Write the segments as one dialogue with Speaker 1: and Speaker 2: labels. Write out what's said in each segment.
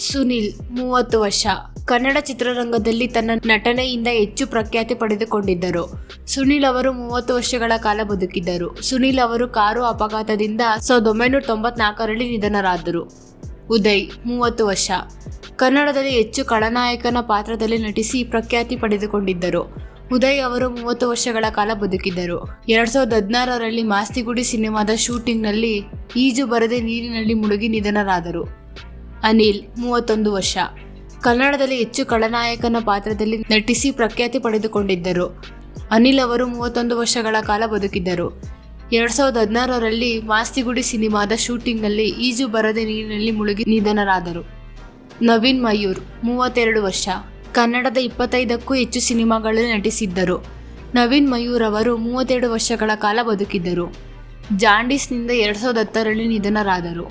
Speaker 1: ಸುನಿಲ್ 30 ವರ್ಷ. ಕನ್ನಡ ಚಿತ್ರರಂಗದಲ್ಲಿ ತನ್ನ ನಟನೆಯಿಂದ ಹೆಚ್ಚು ಪ್ರಖ್ಯಾತಿ ಪಡೆದುಕೊಂಡಿದ್ದರು. ಸುನಿಲ್ ಅವರು 30 ವರ್ಷಗಳ ಕಾಲ ಬದುಕಿದ್ದರು. ಸುನಿಲ್ ಅವರು ಕಾರು ಅಪಘಾತದಿಂದ 1994ರಲ್ಲಿ ನಿಧನರಾದರು. ಉದಯ್ 30 ವರ್ಷ. ಕನ್ನಡದಲ್ಲಿ ಹೆಚ್ಚು ಖಳನಾಯಕನ ಪಾತ್ರದಲ್ಲಿ ನಟಿಸಿ ಪ್ರಖ್ಯಾತಿ ಪಡೆದುಕೊಂಡಿದ್ದರು. ಉದಯ್ ಅವರು 30 ವರ್ಷಗಳ ಕಾಲ ಬದುಕಿದ್ದರು. 2016ರಲ್ಲಿ ಮಾಸ್ತಿಗುಡಿ ಸಿನಿಮಾದ ಶೂಟಿಂಗ್ನಲ್ಲಿ ಈಜು ಬರದೆ ನೀರಿನಲ್ಲಿ ಮುಳುಗಿ ನಿಧನರಾದರು. ಅನಿಲ್ 31 ವರ್ಷ. ಕನ್ನಡದಲ್ಲಿ ಹೆಚ್ಚು ಖಳನಾಯಕನ ಪಾತ್ರದಲ್ಲಿ ನಟಿಸಿ ಪ್ರಖ್ಯಾತಿ ಪಡೆದುಕೊಂಡಿದ್ದರು. ಅನಿಲ್ ಅವರು 31 ವರ್ಷಗಳ ಕಾಲ ಬದುಕಿದ್ದರು. 2016ರಲ್ಲಿ ಮಾಸ್ತಿಗುಡಿ ಸಿನಿಮಾದ ಶೂಟಿಂಗ್ನಲ್ಲಿ ಈಜು ಬರದೆ ನೀರಿನಲ್ಲಿ ಮುಳುಗಿ ನಿಧನರಾದರು. ನವೀನ್ ಮಯೂರ್ 32 ವರ್ಷ. ಕನ್ನಡದ 25ಕ್ಕೂ ಹೆಚ್ಚು ಸಿನಿಮಾಗಳಲ್ಲಿ ನಟಿಸಿದ್ದರು. ನವೀನ್ ಮಯೂರ್ ಅವರು 32 ವರ್ಷಗಳ ಕಾಲ ಬದುಕಿದ್ದರು. ಜಾಂಡೀಸ್ನಿಂದ 2010ರಲ್ಲಿ ನಿಧನರಾದರು.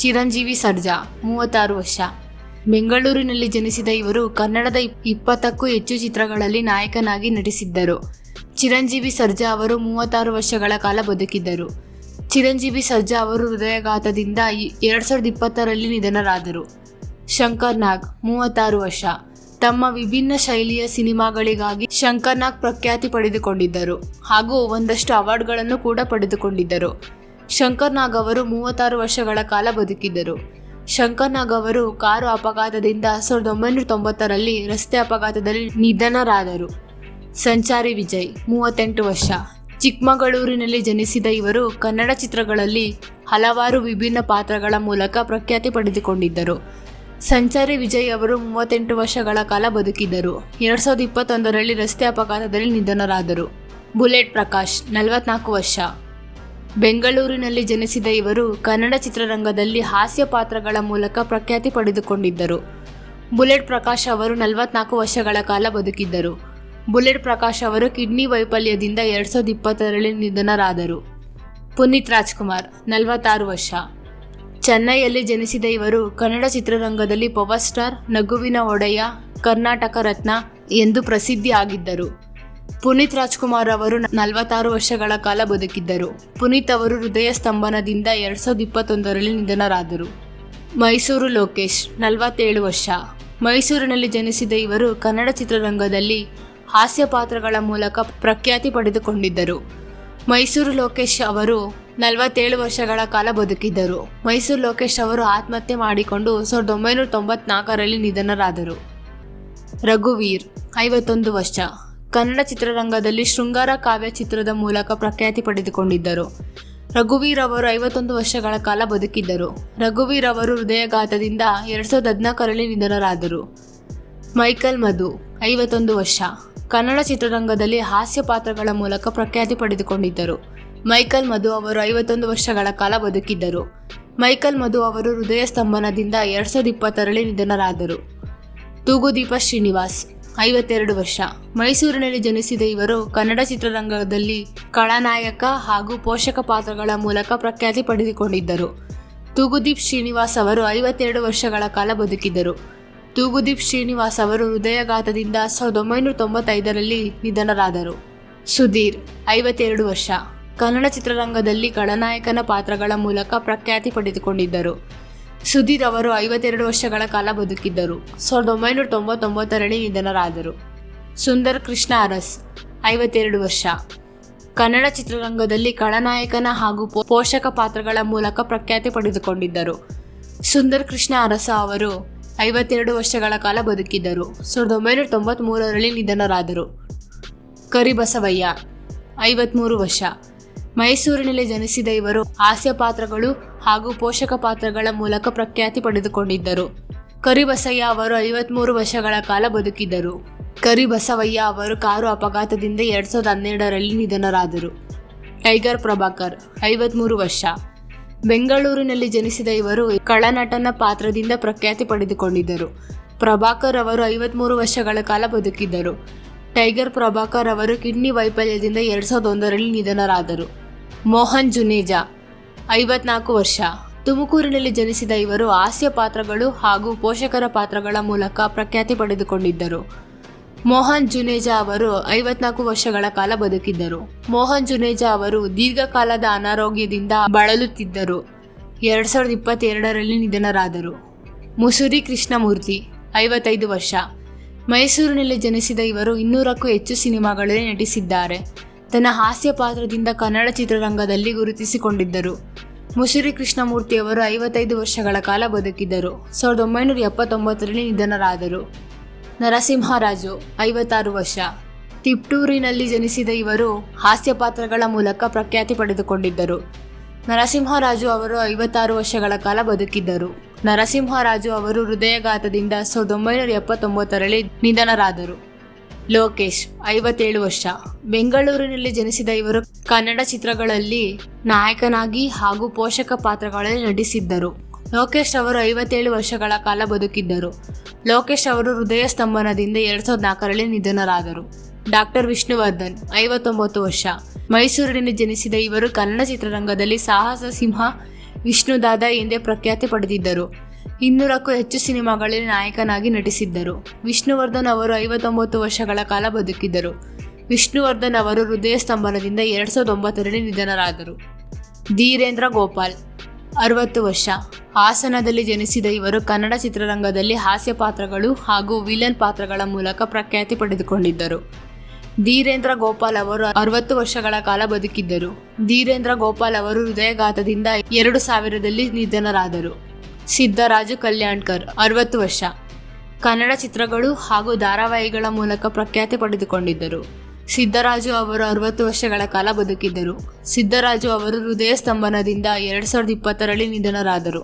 Speaker 1: ಚಿರಂಜೀವಿ ಸರ್ಜಾ 36 ವರ್ಷ. ಬೆಂಗಳೂರಿನಲ್ಲಿ ಜನಿಸಿದ ಇವರು ಕನ್ನಡದ 20ಕ್ಕೂ ಹೆಚ್ಚು ಚಿತ್ರಗಳಲ್ಲಿ ನಾಯಕನಾಗಿ ನಟಿಸಿದ್ದರು. ಚಿರಂಜೀವಿ ಸರ್ಜಾ ಅವರು 36 ವರ್ಷಗಳ ಕಾಲ ಬದುಕಿದ್ದರು. ಚಿರಂಜೀವಿ ಸರ್ಜಾ ಅವರು ಹೃದಯಾಘಾತದಿಂದ 2020ರಲ್ಲಿ ನಿಧನರಾದರು. ಶಂಕರ್ ನಾಗ್ 36 ವರ್ಷ. ತಮ್ಮ ವಿಭಿನ್ನ ಶೈಲಿಯ ಸಿನಿಮಾಗಳಿಗಾಗಿ ಶಂಕರ್ ನಾಗ್ ಪ್ರಖ್ಯಾತಿ ಪಡೆದುಕೊಂಡಿದ್ದರು ಹಾಗೂ ಒಂದಷ್ಟು ಅವಾರ್ಡ್ಗಳನ್ನು ಕೂಡ ಪಡೆದುಕೊಂಡಿದ್ದರು. ಶಂಕರ್ ನಾಗ್ ಅವರು 36 ವರ್ಷಗಳ ಕಾಲ ಬದುಕಿದ್ದರು. ಶಂಕರ್ ನಾಗ್ ಅವರು ಕಾರು ಅಪಘಾತದಿಂದ 1990ರಲ್ಲಿ ರಸ್ತೆ ಅಪಘಾತದಲ್ಲಿ ನಿಧನರಾದರು. ಸಂಚಾರಿ ವಿಜಯ್ 38 ವರ್ಷ. ಚಿಕ್ಕಮಗಳೂರಿನಲ್ಲಿ ಜನಿಸಿದ ಇವರು ಕನ್ನಡ ಚಿತ್ರಗಳಲ್ಲಿ ಹಲವಾರು ವಿಭಿನ್ನ ಪಾತ್ರಗಳ ಮೂಲಕ ಪ್ರಖ್ಯಾತಿ ಪಡೆದುಕೊಂಡಿದ್ದರು. ಸಂಚಾರಿ ವಿಜಯ್ ಅವರು 38 ವರ್ಷಗಳ ಕಾಲ ಬದುಕಿದ್ದರು. 2021ರಲ್ಲಿ ರಸ್ತೆ ಅಪಘಾತದಲ್ಲಿ ನಿಧನರಾದರು. ಬುಲೆಟ್ ಪ್ರಕಾಶ್ 44 ವರ್ಷ. ಬೆಂಗಳೂರಿನಲ್ಲಿ ಜನಿಸಿದ ಇವರು ಕನ್ನಡ ಚಿತ್ರರಂಗದಲ್ಲಿ ಹಾಸ್ಯ ಪಾತ್ರಗಳ ಮೂಲಕ ಪ್ರಖ್ಯಾತಿ ಪಡೆದುಕೊಂಡಿದ್ದರು. ಬುಲೆಟ್ ಪ್ರಕಾಶ್ ಅವರು 44 ವರ್ಷಗಳ ಕಾಲ ಬದುಕಿದ್ದರು. ಬುಲೆಟ್ ಪ್ರಕಾಶ್ ಅವರು ಕಿಡ್ನಿ ವೈಫಲ್ಯದಿಂದ 2020ರಲ್ಲಿ ನಿಧನರಾದರು. ಪುನೀತ್ ರಾಜ್ಕುಮಾರ್ 46 ವರ್ಷ. ಚೆನ್ನೈಯಲ್ಲಿ ಜನಿಸಿದ ಇವರು ಕನ್ನಡ ಚಿತ್ರರಂಗದಲ್ಲಿ ಪವರ್ ಸ್ಟಾರ್, ನಗುವಿನ ಒಡೆಯ, ಕರ್ನಾಟಕ ರತ್ನ ಎಂದು ಪ್ರಸಿದ್ಧಿ ಆಗಿದ್ದರು. ಪುನೀತ್ ರಾಜ್ಕುಮಾರ್ ಅವರು 46 ವರ್ಷಗಳ ಕಾಲ ಬದುಕಿದ್ದರು. ಪುನೀತ್ ಅವರು ಹೃದಯ ಸ್ತಂಭನದಿಂದ 2021ರಲ್ಲಿ ನಿಧನರಾದರು. ಮೈಸೂರು ಲೋಕೇಶ್ 47 ವರ್ಷ. ಮೈಸೂರಿನಲ್ಲಿ ಜನಿಸಿದ ಇವರು ಕನ್ನಡ ಚಿತ್ರರಂಗದಲ್ಲಿ ಹಾಸ್ಯ ಪಾತ್ರಗಳ ಮೂಲಕ ಪ್ರಖ್ಯಾತಿ ಪಡೆದುಕೊಂಡಿದ್ದರು. ಮೈಸೂರು ಲೋಕೇಶ್ ಅವರು 47 ವರ್ಷಗಳ ಕಾಲ ಬದುಕಿದ್ದರು. ಮೈಸೂರು ಲೋಕೇಶ್ ಅವರು ಆತ್ಮಹತ್ಯೆ ಮಾಡಿಕೊಂಡು 1994ರಲ್ಲಿ ನಿಧನರಾದರು. ರಘುವೀರ್ 51 ವರ್ಷ. ಕನ್ನಡ ಚಿತ್ರರಂಗದಲ್ಲಿ ಶೃಂಗಾರ ಕಾವ್ಯ ಚಿತ್ರದ ಮೂಲಕ ಪ್ರಖ್ಯಾತಿ ಪಡೆದುಕೊಂಡಿದ್ದರು. ರಘುವೀರ್ ಅವರು 51 ವರ್ಷಗಳ ಕಾಲ ಬದುಕಿದ್ದರು. ರಘುವೀರ್ ಅವರು ಹೃದಯಾಘಾತದಿಂದ 2014ರಲ್ಲಿ ನಿಧನರಾದರು. ಮೈಕಲ್ ಮಧು 51 ವರ್ಷ. ಕನ್ನಡ ಚಿತ್ರರಂಗದಲ್ಲಿ ಹಾಸ್ಯ ಪಾತ್ರಗಳ ಮೂಲಕ ಪ್ರಖ್ಯಾತಿ ಪಡೆದುಕೊಂಡಿದ್ದರು. ಮೈಕಲ್ ಮಧು ಅವರು 51 ವರ್ಷಗಳ ಕಾಲ ಬದುಕಿದ್ದರು. ಮೈಕಲ್ ಮಧು ಅವರು ಹೃದಯ ಸ್ತಂಭನದಿಂದ 2020ರಲ್ಲಿ ನಿಧನರಾದರು. ತೂಗುದೀಪ ಶ್ರೀನಿವಾಸ್ 52 ವರ್ಷ. ಮೈಸೂರಿನಲ್ಲಿ ಜನಿಸಿದ ಇವರು ಕನ್ನಡ ಚಿತ್ರರಂಗದಲ್ಲಿ ಖಳನಾಯಕ ಹಾಗೂ ಪೋಷಕ ಪಾತ್ರಗಳ ಮೂಲಕ ಪ್ರಖ್ಯಾತಿ ಪಡೆದುಕೊಂಡಿದ್ದರು. ತೂಗುದೀಪ್ ಶ್ರೀನಿವಾಸ್ ಅವರು 52 ವರ್ಷಗಳ ಕಾಲ ಬದುಕಿದ್ದರು. ತೂಗುದೀಪ್ ಶ್ರೀನಿವಾಸ್ ಅವರು ಹೃದಯಾಘಾತದಿಂದ 1995ರಲ್ಲಿ ನಿಧನರಾದರು. ಸುಧೀರ್ 52 ವರ್ಷ. ಕನ್ನಡ ಚಿತ್ರರಂಗದಲ್ಲಿ ಖಳನಾಯಕನ ಪಾತ್ರಗಳ ಮೂಲಕ ಪ್ರಖ್ಯಾತಿ ಪಡೆದುಕೊಂಡಿದ್ದರು. ಸುಧೀರ್ ಅವರು 52 ವರ್ಷಗಳ ಕಾಲ ಬದುಕಿದ್ದರು. 1999ರಲ್ಲಿ ನಿಧನರಾದರು. ಸುಂದರ್ ಕೃಷ್ಣ ಅರಸ್ 52 ವರ್ಷ. ಕನ್ನಡ ಚಿತ್ರರಂಗದಲ್ಲಿ ಖಳನಾಯಕನ ಹಾಗೂ ಪೋಷಕ ಪಾತ್ರಗಳ ಮೂಲಕ ಪ್ರಖ್ಯಾತಿ ಪಡೆದುಕೊಂಡಿದ್ದರು. ಸುಂದರ್ ಕೃಷ್ಣ ಅರಸ ಅವರು 52 ವರ್ಷಗಳ ಕಾಲ ಬದುಕಿದ್ದರು. 1993ರಲ್ಲಿ ನಿಧನರಾದರು. ಕರಿಬಸವಯ್ಯ 53 ವರ್ಷ. ಮೈಸೂರಿನಲ್ಲಿ ಜನಿಸಿದ ಇವರು ಹಾಸ್ಯ ಪಾತ್ರಗಳು ಹಾಗೂ ಪೋಷಕ ಪಾತ್ರಗಳ ಮೂಲಕ ಪ್ರಖ್ಯಾತಿ ಪಡೆದುಕೊಂಡಿದ್ದರು. ಕರಿಬಸಯ್ಯ ಅವರು 53 ವರ್ಷಗಳ ಕಾಲ ಬದುಕಿದ್ದರು. ಕರಿಬಸವಯ್ಯ ಅವರು ಕಾರು ಅಪಘಾತದಿಂದ 2012ರಲ್ಲಿ ನಿಧನರಾದರು. ಟೈಗರ್ ಪ್ರಭಾಕರ್ 53 ವರ್ಷ. ಬೆಂಗಳೂರಿನಲ್ಲಿ ಜನಿಸಿದ ಇವರು ಖಳನಟನ ಪಾತ್ರದಿಂದ ಪ್ರಖ್ಯಾತಿ ಪಡೆದುಕೊಂಡಿದ್ದರು. ಪ್ರಭಾಕರ್ ಅವರು 53 ವರ್ಷಗಳ ಕಾಲ ಬದುಕಿದ್ದರು. ಟೈಗರ್ ಪ್ರಭಾಕರ್ ಅವರು ಕಿಡ್ನಿ ವೈಫಲ್ಯದಿಂದ 2001ರಲ್ಲಿ ನಿಧನರಾದರು. ಮೋಹನ್ ಜುನೇಜಾ 54 ವರ್ಷ. ತುಮಕೂರಿನಲ್ಲಿ ಜನಿಸಿದ ಇವರು ಹಾಸ್ಯ ಪಾತ್ರಗಳು ಹಾಗೂ ಪೋಷಕರ ಪಾತ್ರಗಳ ಮೂಲಕ ಪ್ರಖ್ಯಾತಿ ಪಡೆದುಕೊಂಡಿದ್ದರು. ಮೋಹನ್ ಜುನೇಜಾ ಅವರು 54 ವರ್ಷಗಳ ಕಾಲ ಬದುಕಿದ್ದರು. ಮೋಹನ್ ಜುನೇಜಾ ಅವರು ದೀರ್ಘಕಾಲದ ಅನಾರೋಗ್ಯದಿಂದ ಬಳಲುತ್ತಿದ್ದರು. 2022ರಲ್ಲಿ ನಿಧನರಾದರು. ಮುಸುರಿ ಕೃಷ್ಣಮೂರ್ತಿ 55 ವರ್ಷ. ಮೈಸೂರಿನಲ್ಲಿ ಜನಿಸಿದ ಇವರು 200ಕ್ಕೂ ಹೆಚ್ಚು ಸಿನಿಮಾಗಳಲ್ಲಿ ನಟಿಸಿದ್ದಾರೆ. ತನ್ನ ಹಾಸ್ಯ ಪಾತ್ರದಿಂದ ಕನ್ನಡ ಚಿತ್ರರಂಗದಲ್ಲಿ ಗುರುತಿಸಿಕೊಂಡಿದ್ದರು. ಮುಸುರಿ ಕೃಷ್ಣಮೂರ್ತಿ ಅವರು 55 ವರ್ಷಗಳ ಕಾಲ ಬದುಕಿದ್ದರು. 1979ರಲ್ಲಿ ನಿಧನರಾದರು. ನರಸಿಂಹರಾಜು 56 ವರ್ಷ. ತಿಪ್ಟೂರಿನಲ್ಲಿ ಜನಿಸಿದ ಇವರು ಹಾಸ್ಯ ಪಾತ್ರಗಳ ಮೂಲಕ ಪ್ರಖ್ಯಾತಿ ಪಡೆದುಕೊಂಡಿದ್ದರು. ನರಸಿಂಹರಾಜು ಅವರು 56 ವರ್ಷಗಳ ಕಾಲ ಬದುಕಿದ್ದರು. ನರಸಿಂಹರಾಜು ಅವರು ಹೃದಯಘಾತದಿಂದ 1979ರಲ್ಲಿ ನಿಧನರಾದರು. ಲೋಕೇಶ್ 57 ವರ್ಷ. ಬೆಂಗಳೂರಿನಲ್ಲಿ ಜನಿಸಿದ ಇವರು ಕನ್ನಡ ಚಿತ್ರಗಳಲ್ಲಿ ನಾಯಕನಾಗಿ ಹಾಗೂ ಪೋಷಕ ಪಾತ್ರಗಳಲ್ಲಿ ನಟಿಸಿದ್ದರು. ಲೋಕೇಶ್ ಅವರು 57 ವರ್ಷಗಳ ಕಾಲ ಬದುಕಿದ್ದರು. ಲೋಕೇಶ್ ಅವರು ಹೃದಯ ಸ್ತಂಭನದಿಂದ 2004ರಲ್ಲಿ ನಿಧನರಾದರು. ಡಾಕ್ಟರ್ ವಿಷ್ಣುವರ್ಧನ್ 59 ವರ್ಷ. ಮೈಸೂರಿನಲ್ಲಿ ಜನಿಸಿದ ಇವರು ಕನ್ನಡ ಚಿತ್ರರಂಗದಲ್ಲಿ ಸಾಹಸ ಸಿಂಹ, ವಿಷ್ಣುದಾದ ಎಂದೇ ಪ್ರಖ್ಯಾತಿ ಪಡೆದಿದ್ದರು. 200ಕ್ಕೂ ಹೆಚ್ಚು ಸಿನಿಮಾಗಳಲ್ಲಿ ನಾಯಕನಾಗಿ ನಟಿಸಿದ್ದರು. ವಿಷ್ಣುವರ್ಧನ್ ಅವರು 59 ವರ್ಷಗಳ ಕಾಲ ಬದುಕಿದ್ದರು. ವಿಷ್ಣುವರ್ಧನ್ ಅವರು ಹೃದಯ ಸ್ತಂಭನದಿಂದ 2009ರಲ್ಲಿ ನಿಧನರಾದರು. ಧೀರೇಂದ್ರ ಗೋಪಾಲ್ 60 ವರ್ಷ. ಹಾಸನದಲ್ಲಿ ಜನಿಸಿದ ಇವರು ಕನ್ನಡ ಚಿತ್ರರಂಗದಲ್ಲಿ ಹಾಸ್ಯ ಪಾತ್ರಗಳು ಹಾಗೂ ವಿಲನ್ ಪಾತ್ರಗಳ ಮೂಲಕ ಪ್ರಖ್ಯಾತಿ ಪಡೆದುಕೊಂಡಿದ್ದರು. ಧೀರೇಂದ್ರ ಗೋಪಾಲ್ ಅವರು 60 ವರ್ಷಗಳ ಕಾಲ ಬದುಕಿದ್ದರು. ಧೀರೇಂದ್ರ ಗೋಪಾಲ್ ಅವರು ಹೃದಯಘಾತದಿಂದ 2000ರಲ್ಲಿ ನಿಧನರಾದರು. ಸಿದ್ದರಾಜು ಕಲ್ಯಾಣ್ಕರ್ 60 ವರ್ಷ. ಕನ್ನಡ ಚಿತ್ರಗಳು ಹಾಗೂ ಧಾರಾವಾಹಿಗಳ ಮೂಲಕ ಪ್ರಖ್ಯಾತಿ ಪಡೆದುಕೊಂಡಿದ್ದರು. ಸಿದ್ದರಾಜು ಅವರು 60 ವರ್ಷಗಳ ಕಾಲ ಬದುಕಿದ್ದರು. ಸಿದ್ದರಾಜು ಅವರು ಹೃದಯ ಸ್ತಂಭನದಿಂದ 2020ರಲ್ಲಿ ನಿಧನರಾದರು.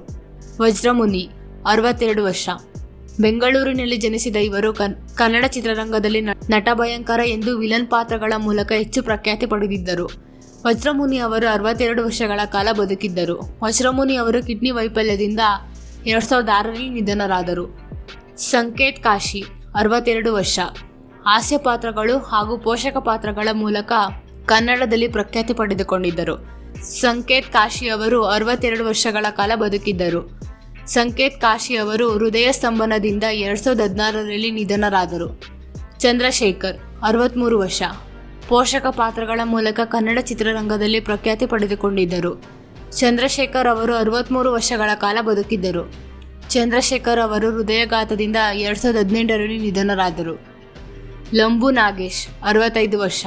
Speaker 1: ವಜ್ರಮುನಿ 62 ವರ್ಷ. ಬೆಂಗಳೂರಿನಲ್ಲಿ ಜನಿಸಿದ ಇವರು ಕನ್ನಡ ಚಿತ್ರರಂಗದಲ್ಲಿ ನಟ ಭಯಂಕರ ಎಂದು ವಿಲನ್ ಪಾತ್ರಗಳ ಮೂಲಕ ಹೆಚ್ಚು ಪ್ರಖ್ಯಾತಿ ಪಡೆದಿದ್ದರು. ವಜ್ರಮುನಿ ಅವರು 62 ವರ್ಷಗಳ ಕಾಲ ಬದುಕಿದ್ದರು. ವಜ್ರಮುನಿ ಅವರು ಕಿಡ್ನಿ ವೈಫಲ್ಯದಿಂದ 2006ರಲ್ಲಿ ನಿಧನರಾದರು. ಸಂಕೇತ್ ಕಾಶಿ 62 ವರ್ಷ. ಹಾಸ್ಯ ಪಾತ್ರಗಳು ಹಾಗೂ ಪೋಷಕ ಪಾತ್ರಗಳ ಮೂಲಕ ಕನ್ನಡದಲ್ಲಿ ಪ್ರಖ್ಯಾತಿ ಪಡೆದುಕೊಂಡಿದ್ದರು. ಸಂಕೇತ್ ಕಾಶಿ ಅವರು 62 ವರ್ಷಗಳ ಕಾಲ ಬದುಕಿದ್ದರು. ಸಂಕೇತ್ ಕಾಶಿ ಅವರು ಹೃದಯ ಸ್ತಂಭನದಿಂದ 2016ರಲ್ಲಿ ನಿಧನರಾದರು. ಚಂದ್ರಶೇಖರ್ 63 ವರ್ಷ. ಪೋಷಕ ಪಾತ್ರಗಳ ಮೂಲಕ ಕನ್ನಡ ಚಿತ್ರರಂಗದಲ್ಲಿ ಪ್ರಖ್ಯಾತಿ ಪಡೆದುಕೊಂಡಿದ್ದರು. ಚಂದ್ರಶೇಖರ್ ಅವರು 63 ವರ್ಷಗಳ ಕಾಲ ಬದುಕಿದ್ದರು. ಚಂದ್ರಶೇಖರ್ ಅವರು ಹೃದಯಘಾತದಿಂದ 2018ರಲ್ಲಿ ನಿಧನರಾದರು. ಲಂಬು ನಾಗೇಶ್ 65 ವರ್ಷ.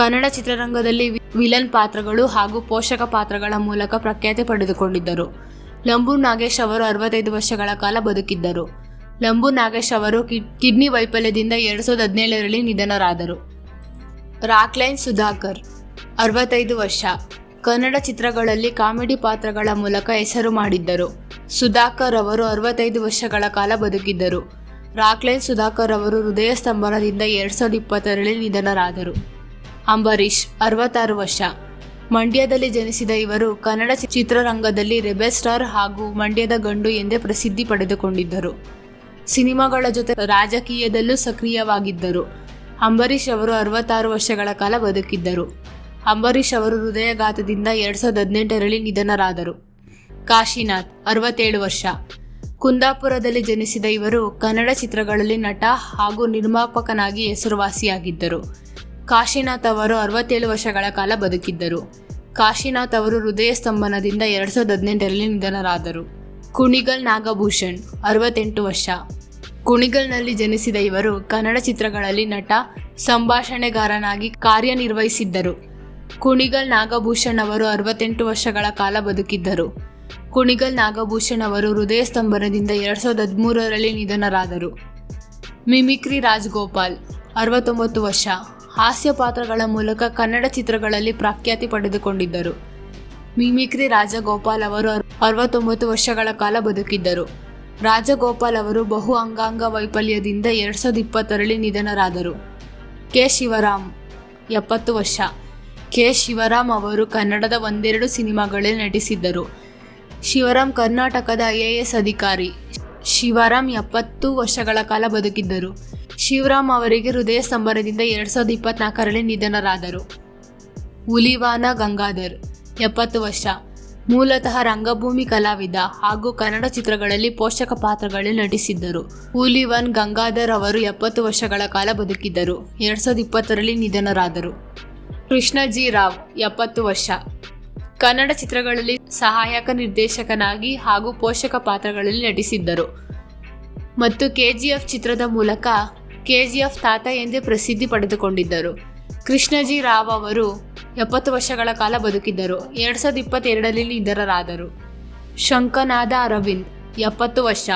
Speaker 1: ಕನ್ನಡ ಚಿತ್ರರಂಗದಲ್ಲಿ ವಿಲನ್ ಪಾತ್ರಗಳು ಹಾಗೂ ಪೋಷಕ ಪಾತ್ರಗಳ ಮೂಲಕ ಪ್ರಖ್ಯಾತಿ ಪಡೆದುಕೊಂಡಿದ್ದರು. ಲಂಬು ನಾಗೇಶ್ ಅವರು 65 ವರ್ಷಗಳ ಕಾಲ ಬದುಕಿದ್ದರು. ಲಂಬು ನಾಗೇಶ್ ಅವರು ಕಿಡ್ನಿ ವೈಫಲ್ಯದಿಂದ 2017ರಲ್ಲಿ ನಿಧನರಾದರು. ರಾಕ್ಲೈನ್ ಸುಧಾಕರ್ 65 ವರ್ಷ. ಕನ್ನಡ ಚಿತ್ರಗಳಲ್ಲಿ ಕಾಮಿಡಿ ಪಾತ್ರಗಳ ಮೂಲಕ ಹೆಸರು ಮಾಡಿದ್ದರು. ಸುಧಾಕರ್ ಅವರು 65 ವರ್ಷಗಳ ಕಾಲ ಬದುಕಿದ್ದರು. ರಾಕ್ಲೈನ್ ಸುಧಾಕರ್ ಅವರು ಹೃದಯ ಸ್ತಂಭನದಿಂದ 2020ರಲ್ಲಿ ನಿಧನರಾದರು. ಅಂಬರೀಶ್ 66 ವರ್ಷ. ಮಂಡ್ಯದಲ್ಲಿ ಜನಿಸಿದ ಇವರು ಕನ್ನಡ ಚಿತ್ರರಂಗದಲ್ಲಿ ರೆಬೆಲ್ ಸ್ಟಾರ್ ಹಾಗೂ ಮಂಡ್ಯದ ಗಂಡು ಎಂದೇ ಪ್ರಸಿದ್ಧಿ ಪಡೆದುಕೊಂಡಿದ್ದರು. ಸಿನಿಮಾಗಳ ಜೊತೆ ರಾಜಕೀಯದಲ್ಲೂ ಸಕ್ರಿಯವಾಗಿದ್ದರು. ಅಂಬರೀಶ್ ಅವರು 66 ವರ್ಷಗಳ ಕಾಲ ಬದುಕಿದ್ದರು. ಅಂಬರೀಶ್ ಅವರು ಹೃದಯಘಾತದಿಂದ 2018ರಲ್ಲಿ ನಿಧನರಾದರು. ಕಾಶಿನಾಥ್ 67 ವರ್ಷ. ಕುಂದಾಪುರದಲ್ಲಿ ಜನಿಸಿದ ಇವರು ಕನ್ನಡ ಚಿತ್ರಗಳಲ್ಲಿ ನಟ ಹಾಗೂ ನಿರ್ಮಾಪಕನಾಗಿ ಹೆಸರುವಾಸಿಯಾಗಿದ್ದರು. ಕಾಶಿನಾಥ್ ಅವರು 67 ವರ್ಷಗಳ ಕಾಲ ಬದುಕಿದ್ದರು. ಕಾಶಿನಾಥ್ ಅವರು ಹೃದಯ ಸ್ತಂಭನದಿಂದ 2018ರಲ್ಲಿ ನಿಧನರಾದರು. ಕುಣಿಗಲ್ ನಾಗಭೂಷಣ್ 68 ವರ್ಷ. ಕುಣಿಗಲ್ನಲ್ಲಿ ಜನಿಸಿದ ಇವರು ಕನ್ನಡ ಚಿತ್ರಗಳಲ್ಲಿ ನಟ, ಸಂಭಾಷಣೆಗಾರನಾಗಿ ಕಾರ್ಯನಿರ್ವಹಿಸಿದ್ದರು. ಕುಣಿಗಲ್ ನಾಗಭೂಷಣ್ ಅವರು 68 ವರ್ಷಗಳ ಕಾಲ ಬದುಕಿದ್ದರು. ಕುಣಿಗಲ್ ನಾಗಭೂಷಣ್ ಅವರು ಹೃದಯ ಸ್ತಂಭನದಿಂದ 2013ರಲ್ಲಿ ನಿಧನರಾದರು. ಮಿಮಿಕ್ರಿ ರಾಜ್ಗೋಪಾಲ್ 69 ವರ್ಷ. ಹಾಸ್ಯ ಪಾತ್ರಗಳ ಮೂಲಕ ಕನ್ನಡ ಚಿತ್ರಗಳಲ್ಲಿ ಪ್ರಖ್ಯಾತಿ ಪಡೆದುಕೊಂಡಿದ್ದರು. ಮಿಮಿಕ್ರಿ ರಾಜಗೋಪಾಲ್ ಅವರು 69 ವರ್ಷಗಳ ಕಾಲ ಬದುಕಿದ್ದರು. ರಾಜಗೋಪಾಲ್ ಅವರು ಬಹು ಅಂಗಾಂಗ ವೈಫಲ್ಯದಿಂದ 2020ರಲ್ಲಿ ನಿಧನರಾದರು. ಕೆ. ಶಿವರಾಮ್ 70 ವರ್ಷ. ಕೆ. ಶಿವರಾಮ್ ಅವರು ಕನ್ನಡದ ಒಂದೆರಡು ಸಿನಿಮಾಗಳಲ್ಲಿ ನಟಿಸಿದ್ದರು. ಶಿವರಾಮ್ ಕರ್ನಾಟಕದ IAS ಅಧಿಕಾರಿ. ಶಿವರಾಮ್ 70 ವರ್ಷಗಳ ಕಾಲ ಬದುಕಿದ್ದರು. ಶಿವರಾಮ್ ಅವರಿಗೆ ಹೃದಯ ಸ್ತಂಭನದಿಂದ 2024ರಲ್ಲಿ ನಿಧನರಾದರು. ಹುಲಿವಾನ ಗಂಗಾಧರ್ 70 ವರ್ಷ. ಮೂಲತಃ ರಂಗಭೂಮಿ ಕಲಾವಿದ ಹಾಗೂ ಕನ್ನಡ ಚಿತ್ರಗಳಲ್ಲಿ ಪೋಷಕ ಪಾತ್ರಗಳಲ್ಲಿ ನಟಿಸಿದ್ದರು. ಹುಲಿವಾನ್ ಗಂಗಾಧರ್ ಅವರು 70 ವರ್ಷಗಳ ಕಾಲ ಬದುಕಿದ್ದರು. 2020ರಲ್ಲಿ ನಿಧನರಾದರು. ಕೃಷ್ಣಜಿ ರಾವ್ 70 ವರ್ಷ. ಕನ್ನಡ ಚಿತ್ರಗಳಲ್ಲಿ ಸಹಾಯಕ ನಿರ್ದೇಶಕನಾಗಿ ಹಾಗೂ ಪೋಷಕ ಪಾತ್ರಗಳಲ್ಲಿ ನಟಿಸಿದ್ದರು ಮತ್ತು KGF ಚಿತ್ರದ ಮೂಲಕ KGF ತಾತ ಎಂದೇ ಪ್ರಸಿದ್ಧಿ ಪಡೆದುಕೊಂಡಿದ್ದರು. ಕೃಷ್ಣಜಿ ರಾವ್ ಅವರು 70 ವರ್ಷಗಳ ಕಾಲ ಬದುಕಿದ್ದರು. 2022ರಲ್ಲಿ ನಿಧನರಾದರು. ಶಂಕನಾದ ಅರವಿಂದ್ 70 ವರ್ಷ.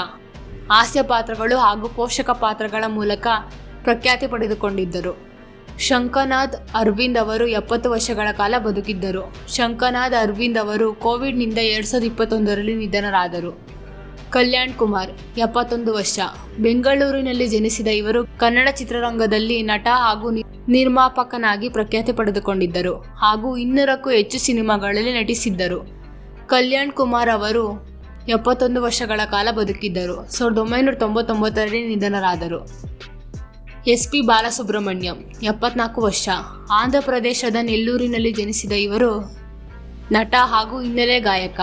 Speaker 1: ಹಾಸ್ಯ ಪಾತ್ರಗಳು ಹಾಗೂ ಪೋಷಕ ಪಾತ್ರಗಳ ಮೂಲಕ ಪ್ರಖ್ಯಾತಿ ಪಡೆದುಕೊಂಡಿದ್ದರು. ಶಂಕನಾದ್ ಅರವಿಂದ್ ಅವರು 70 ವರ್ಷಗಳ ಕಾಲ ಬದುಕಿದ್ದರು. ಶಂಕನಾದ್ ಅರವಿಂದ್ ಅವರು ಕೋವಿಡ್ನಿಂದ 2021ರಲ್ಲಿ ನಿಧನರಾದರು. ಕಲ್ಯಾಣ್ ಕುಮಾರ್ 71 ವರ್ಷ. ಬೆಂಗಳೂರಿನಲ್ಲಿ ಜನಿಸಿದ ಇವರು ಕನ್ನಡ ಚಿತ್ರರಂಗದಲ್ಲಿ ನಟ ಹಾಗೂ ನಿರ್ಮಾಪಕನಾಗಿ ಪ್ರಖ್ಯಾತಿ ಪಡೆದುಕೊಂಡಿದ್ದರು ಹಾಗೂ 200ಕ್ಕೂ ಹೆಚ್ಚು ಸಿನಿಮಾಗಳಲ್ಲಿ ನಟಿಸಿದ್ದರು. ಕಲ್ಯಾಣ್ ಕುಮಾರ್ ಅವರು 71 ವರ್ಷಗಳ ಕಾಲ ಬದುಕಿದ್ದರು. 1999ರಲ್ಲಿ ನಿಧನರಾದರು. SP ಬಾಲಸುಬ್ರಹ್ಮಣ್ಯಂ 74 ವರ್ಷ. ಆಂಧ್ರ ಪ್ರದೇಶದ ನೆಲ್ಲೂರಿನಲ್ಲಿ ಜನಿಸಿದ ಇವರು ನಟ ಹಾಗೂ ಹಿನ್ನೆಲೆ ಗಾಯಕ.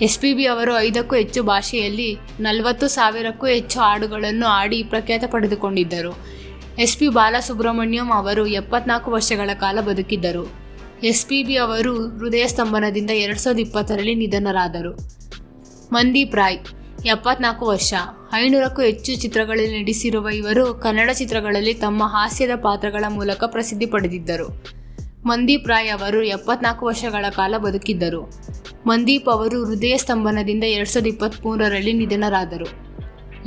Speaker 1: SPB ಅವರು 5ಕ್ಕೂ ಹೆಚ್ಚು ಭಾಷೆಯಲ್ಲಿ 40,000ಕ್ಕೂ ಹೆಚ್ಚು ಹಾಡುಗಳನ್ನು ಹಾಡಿ ಪ್ರಖ್ಯಾತಿ ಪಡೆದುಕೊಂಡಿದ್ದರು. SP ಬಾಲಸುಬ್ರಹ್ಮಣ್ಯಂ ಅವರು 74 ವರ್ಷಗಳ ಕಾಲ ಬದುಕಿದ್ದರು. SPB ಅವರು ಹೃದಯ ಸ್ತಂಭನದಿಂದ 2020ರಲ್ಲಿ ನಿಧನರಾದರು. ಮಂದೀಪ್ ರಾಯ್ 74 ವರ್ಷ. 500ಕ್ಕೂ ಹೆಚ್ಚು ಚಿತ್ರಗಳಲ್ಲಿ ನಟಿಸಿರುವ ಇವರು ಕನ್ನಡ ಚಿತ್ರಗಳಲ್ಲಿ ತಮ್ಮ ಹಾಸ್ಯದ ಪಾತ್ರಗಳ ಮೂಲಕ ಪ್ರಸಿದ್ಧಿ ಪಡೆದಿದ್ದರು. ಮಂದೀಪ್ ರಾಯ್ ಅವರು 74 ವರ್ಷಗಳ ಕಾಲ ಬದುಕಿದ್ದರು. ಮಂದೀಪ್ ಅವರು ಹೃದಯ ಸ್ತಂಭನದಿಂದ 2023ರಲ್ಲಿ ನಿಧನರಾದರು.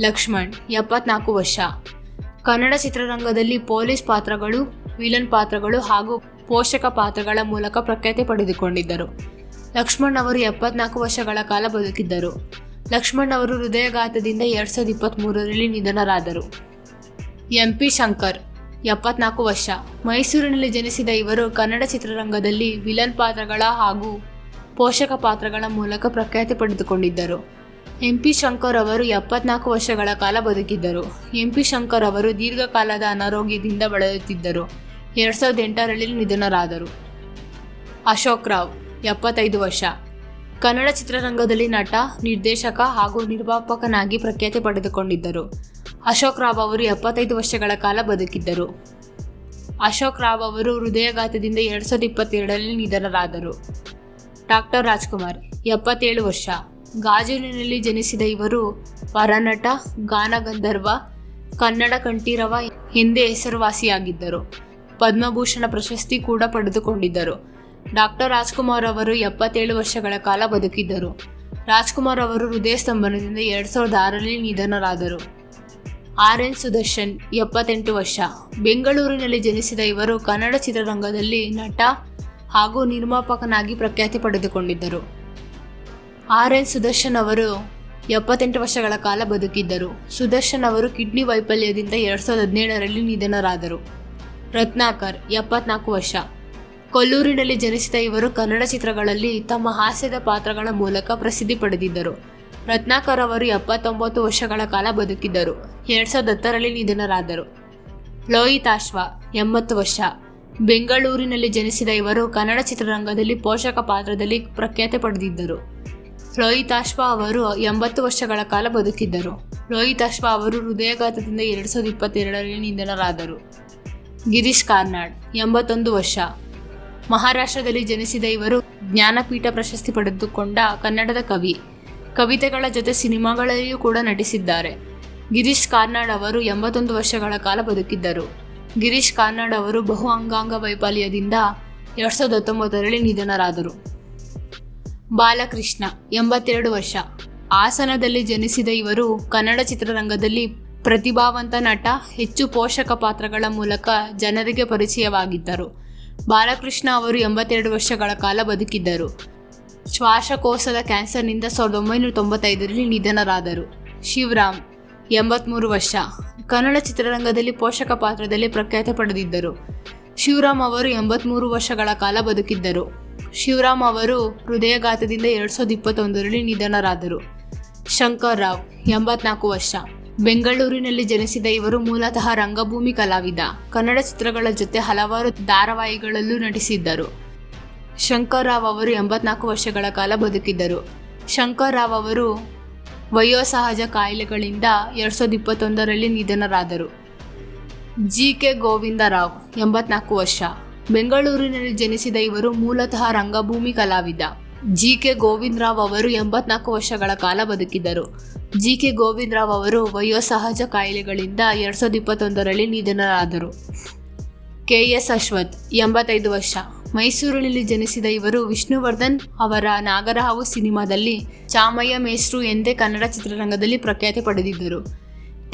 Speaker 1: ಲಕ್ಷ್ಮಣ್ 74 ವರ್ಷ. ಕನ್ನಡ ಚಿತ್ರರಂಗದಲ್ಲಿ ಪೊಲೀಸ್ ಪಾತ್ರಗಳು, ವಿಲನ್ ಪಾತ್ರಗಳು ಹಾಗೂ ಪೋಷಕ ಪಾತ್ರಗಳ ಮೂಲಕ ಪ್ರಖ್ಯಾತಿ ಪಡೆದುಕೊಂಡಿದ್ದರು. ಲಕ್ಷ್ಮಣ್ ಅವರು 74 ವರ್ಷಗಳ ಕಾಲ ಬದುಕಿದ್ದರು. ಲಕ್ಷ್ಮಣ್ ಅವರು ಹೃದಯಘಾತದಿಂದ 2023ರಲ್ಲಿ ನಿಧನರಾದರು. MP ಶಂಕರ್ 74 ವರ್ಷ. ಮೈಸೂರಿನಲ್ಲಿ ಜನಿಸಿದ ಇವರು ಕನ್ನಡ ಚಿತ್ರರಂಗದಲ್ಲಿ ವಿಲನ್ ಪಾತ್ರಗಳ ಹಾಗೂ ಪೋಷಕ ಪಾತ್ರಗಳ ಮೂಲಕ ಪ್ರಖ್ಯಾತಿ ಪಡೆದುಕೊಂಡಿದ್ದರು. MP ಶಂಕರ್ ಅವರು 74 ವರ್ಷಗಳ ಕಾಲ ಬದುಕಿದ್ದರು. MP ಶಂಕರ್ ಅವರು ದೀರ್ಘಕಾಲದ ಅನಾರೋಗ್ಯದಿಂದ ಬಳಲುತ್ತಿದ್ದರು. 2008ರಲ್ಲಿ ನಿಧನರಾದರು. ಅಶೋಕ್ ರಾವ್ 75 ವರ್ಷ. ಕನ್ನಡ ಚಿತ್ರರಂಗದಲ್ಲಿ ನಟ, ನಿರ್ದೇಶಕ ಹಾಗೂ ನಿರ್ಮಾಪಕನಾಗಿ ಪ್ರಖ್ಯಾತಿ ಪಡೆದುಕೊಂಡಿದ್ದರು. ಅಶೋಕ್ ರಾವ್ ಅವರು 75 ವರ್ಷಗಳ ಕಾಲ ಬದುಕಿದ್ದರು. ಅಶೋಕ್ ರಾವ್ ಅವರು ಹೃದಯಘಾತದಿಂದ 2022ರಲ್ಲಿ ನಿಧನರಾದರು. ಡಾಕ್ಟರ್ ರಾಜ್ಕುಮಾರ್ 77 ವರ್ಷ. ಗಾಜುಲಿನಲ್ಲಿ ಜನಿಸಿದ ಇವರು ವರನಟ, ಗಾನಗಂಧರ್ವ, ಕನ್ನಡ ಕಂಠೀರವ ಎಂದೇ ಹೆಸರುವಾಸಿಯಾಗಿದ್ದರು. ಪದ್ಮಭೂಷಣ ಪ್ರಶಸ್ತಿ ಕೂಡ ಪಡೆದುಕೊಂಡಿದ್ದರು. ಡಾಕ್ಟರ್ ರಾಜ್ಕುಮಾರ್ ಅವರು 77 ವರ್ಷಗಳ ಕಾಲ ಬದುಕಿದ್ದರು. ರಾಜ್ಕುಮಾರ್ ಅವರು ಹೃದಯ ಸ್ತಂಭನದಿಂದ 2006ರಲ್ಲಿ ನಿಧನರಾದರು. RN ಸುದರ್ಶನ್ 78 ವರ್ಷ. ಬೆಂಗಳೂರಿನಲ್ಲಿ ಜನಿಸಿದ ಇವರು ಕನ್ನಡ ಚಿತ್ರರಂಗದಲ್ಲಿ ನಟ ಹಾಗೂ ನಿರ್ಮಾಪಕನಾಗಿ ಪ್ರಖ್ಯಾತಿ ಪಡೆದುಕೊಂಡಿದ್ದರು. RN ಸುದರ್ಶನ್ ಅವರು 78 ವರ್ಷಗಳ ಕಾಲ ಬದುಕಿದ್ದರು. ಸುದರ್ಶನ್ ಅವರು ಕಿಡ್ನಿ ವೈಫಲ್ಯದಿಂದ 2017ರಲ್ಲಿ ನಿಧನರಾದರು. ರತ್ನಾಕರ್ 74 ವರ್ಷ. ಕೊಲ್ಲೂರಿನಲ್ಲಿ ಜನಿಸಿದ ಇವರು ಕನ್ನಡ ಚಿತ್ರಗಳಲ್ಲಿ ತಮ್ಮ ಹಾಸ್ಯದ ಪಾತ್ರಗಳ ಮೂಲಕ ಪ್ರಸಿದ್ಧಿ ಪಡೆದಿದ್ದರು. ರತ್ನಾಕರ್ ಅವರು 79 ವರ್ಷಗಳ ಕಾಲ ಬದುಕಿದ್ದರು. 2010ರಲ್ಲಿ ನಿಧನರಾದರು. ಲೋಹಿತ್ ಆಶ್ವಾ 80 ವರ್ಷ. ಬೆಂಗಳೂರಿನಲ್ಲಿ ಜನಿಸಿದ ಇವರು ಕನ್ನಡ ಚಿತ್ರರಂಗದಲ್ಲಿ ಪೋಷಕ ಪಾತ್ರದಲ್ಲಿ ಪ್ರಖ್ಯಾತಿ ಪಡೆದಿದ್ದರು. ಲೋಹಿತ್ ಆಶ್ವಾ ಅವರು 80 ವರ್ಷಗಳ ಕಾಲ ಬದುಕಿದ್ದರು. ಲೋಹಿತ್ ಆಶ್ವಾ ಅವರು ಹೃದಯಘಾತದಿಂದ 2022ರಲ್ಲಿ ನಿಧನರಾದರು. ಗಿರೀಶ್ ಕಾರ್ನಾಡ್ 81 ವರ್ಷ. ಮಹಾರಾಷ್ಟ್ರದಲ್ಲಿ ಜನಿಸಿದ ಇವರು ಜ್ಞಾನಪೀಠ ಪ್ರಶಸ್ತಿ ಪಡೆದುಕೊಂಡ ಕನ್ನಡದ ಕವಿ. ಕವಿತೆಗಳ ಜೊತೆ ಸಿನಿಮಾಗಳಲ್ಲಿಯೂ ಕೂಡ ನಟಿಸಿದ್ದಾರೆ. ಗಿರೀಶ್ ಕಾರ್ನಾಡ್ ಅವರು 81 ವರ್ಷಗಳ ಕಾಲ ಬದುಕಿದ್ದರು. ಗಿರೀಶ್ ಕಾರ್ನಾಡ್ ಅವರು ಬಹು ಅಂಗಾಂಗ ವೈಫಲ್ಯದಿಂದ 2019ರಲ್ಲಿ ನಿಧನರಾದರು. ಬಾಲಕೃಷ್ಣ 82 ವರ್ಷ. ಹಾಸನದಲ್ಲಿ ಜನಿಸಿದ ಇವರು ಕನ್ನಡ ಚಿತ್ರರಂಗದಲ್ಲಿ ಪ್ರತಿಭಾವಂತ ನಟ, ಹೆಚ್ಚು ಪೋಷಕ ಪಾತ್ರಗಳ ಮೂಲಕ ಜನರಿಗೆ ಪರಿಚಯವಾಗಿದ್ದರು. ಬಾಲಕೃಷ್ಣ ಅವರು 82 ವರ್ಷಗಳ ಕಾಲ ಬದುಕಿದ್ದರು. ಶ್ವಾಸಕೋಶದ ಕ್ಯಾನ್ಸರ್ನಿಂದ 1995ರಲ್ಲಿ ನಿಧನರಾದರು. ಶಿವರಾಮ್ 83 ವರ್ಷ. ಕನ್ನಡ ಚಿತ್ರರಂಗದಲ್ಲಿ ಪೋಷಕ ಪಾತ್ರದಲ್ಲಿ ಪ್ರಖ್ಯಾತಿ ಪಡೆದಿದ್ದರು. ಶಿವರಾಮ್ ಅವರು 83 ವರ್ಷಗಳ ಕಾಲ ಬದುಕಿದ್ದರು. ಶಿವರಾಮ್ ಅವರು ಹೃದಯಘಾತದಿಂದ 2021ರಲ್ಲಿ ನಿಧನರಾದರು. ಶಂಕರ್ ರಾವ್ 84 ವರ್ಷ. ಬೆಂಗಳೂರಿನಲ್ಲಿ ಜನಿಸಿದ ಇವರು ಮೂಲತಃ ರಂಗಭೂಮಿ ಕಲಾವಿದ. ಕನ್ನಡ ಚಿತ್ರಗಳ ಜೊತೆ ಹಲವಾರು ಧಾರಾವಾಹಿಗಳಲ್ಲೂ ನಟಿಸಿದ್ದರು. ಶಂಕರ್ ರಾವ್ ಅವರು 84 ವರ್ಷಗಳ ಕಾಲ ಬದುಕಿದ್ದರು. ಶಂಕರ್ ರಾವ್ ಅವರು ವಯೋಸಹಜ ಕಾಯಿಲೆಗಳಿಂದ 2021ರಲ್ಲಿ ನಿಧನರಾದರು. GK ಗೋವಿಂದರಾವ್ 84 ವರ್ಷ. ಬೆಂಗಳೂರಿನಲ್ಲಿ ಜನಿಸಿದ ಇವರು ಮೂಲತಃ ರಂಗಭೂಮಿ ಕಲಾವಿದ. ಜಿ.ಕೆ. ಗೋವಿಂದರಾವ್ ಅವರು 84 ವರ್ಷಗಳ ಕಾಲ ಬದುಕಿದ್ದರು. ಜಿ.ಕೆ. ಗೋವಿಂದರಾವ್ ಅವರು ವಯೋಸಹಜ ಕಾಯಿಲೆಗಳಿಂದ 2021ರಲ್ಲಿ ನಿಧನರಾದರು. ಕೆ.ಎಸ್. ಅಶ್ವಥ್ 85 ವರ್ಷ. ಮೈಸೂರಿನಲ್ಲಿ ಜನಿಸಿದ ಇವರು ವಿಷ್ಣುವರ್ಧನ್ ಅವರ ನಾಗರಹಾವು ಸಿನಿಮಾದಲ್ಲಿ ಚಾಮಯ್ಯ ಮೇಸ್ಟ್ರು ಎಂದೇ ಕನ್ನಡ ಚಿತ್ರರಂಗದಲ್ಲಿ ಪ್ರಖ್ಯಾತಿ ಪಡೆದಿದ್ದರು.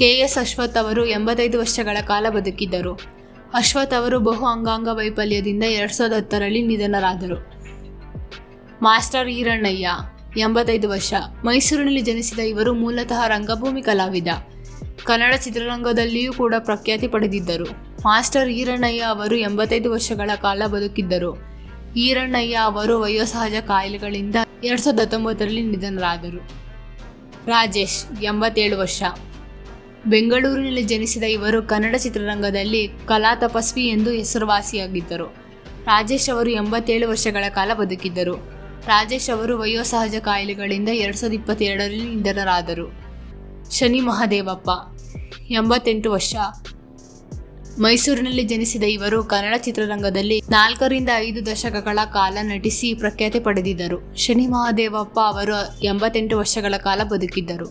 Speaker 1: ಕೆ.ಎಸ್. ಅಶ್ವಥ್ ಅವರು 85 ವರ್ಷಗಳ ಕಾಲ ಬದುಕಿದ್ದರು. ಅಶ್ವಥ್ ಅವರು ಬಹು ಅಂಗಾಂಗ ವೈಫಲ್ಯದಿಂದ 2010ರಲ್ಲಿ ನಿಧನರಾದರು. ಮಾಸ್ಟರ್ ಈರಣ್ಣಯ್ಯ 85 ವರ್ಷ. ಮೈಸೂರಿನಲ್ಲಿ ಜನಿಸಿದ ಇವರು ಮೂಲತಃ ರಂಗಭೂಮಿ ಕಲಾವಿದ. ಕನ್ನಡ ಚಿತ್ರರಂಗದಲ್ಲಿಯೂ ಕೂಡ ಪ್ರಖ್ಯಾತಿ ಪಡೆದಿದ್ದರು. ಮಾಸ್ಟರ್ ಈರಣ್ಣಯ್ಯ ಅವರು 85 ವರ್ಷಗಳ ಕಾಲ ಬದುಕಿದ್ದರು. ಈರಣ್ಣಯ್ಯ ಅವರು ವಯೋಸಹಜ ಕಾಯಿಲೆಗಳಿಂದ 2019ರಲ್ಲಿ ನಿಧನರಾದರು. ರಾಜೇಶ್ 87 ವರ್ಷ. ಬೆಂಗಳೂರಿನಲ್ಲಿ ಜನಿಸಿದ ಇವರು ಕನ್ನಡ ಚಿತ್ರರಂಗದಲ್ಲಿ ಕಲಾ ತಪಸ್ವಿ ಎಂದು ಹೆಸರುವಾಸಿಯಾಗಿದ್ದರು. ರಾಜೇಶ್ ಅವರು 87 ವರ್ಷಗಳ ಕಾಲ ಬದುಕಿದ್ದರು. ರಾಜೇಶ್ ಅವರು ವಯೋಸಹಜ ಕಾಯಿಲೆಗಳಿಂದ 2022ರಲ್ಲಿ ನಿಧನರಾದರು. ಶನಿ ಮಹಾದೇವಪ್ಪ 88 ವರ್ಷ. ಮೈಸೂರಿನಲ್ಲಿ ಜನಿಸಿದ ಇವರು ಕನ್ನಡ ಚಿತ್ರರಂಗದಲ್ಲಿ 4ರಿಂದ 5 ದಶಕಗಳ ಕಾಲ ನಟಿಸಿ ಪ್ರಖ್ಯಾತಿ ಪಡೆದಿದ್ದರು. ಶನಿ ಮಹಾದೇವಪ್ಪ ಅವರು 88 ವರ್ಷಗಳ ಕಾಲ ಬದುಕಿದ್ದರು.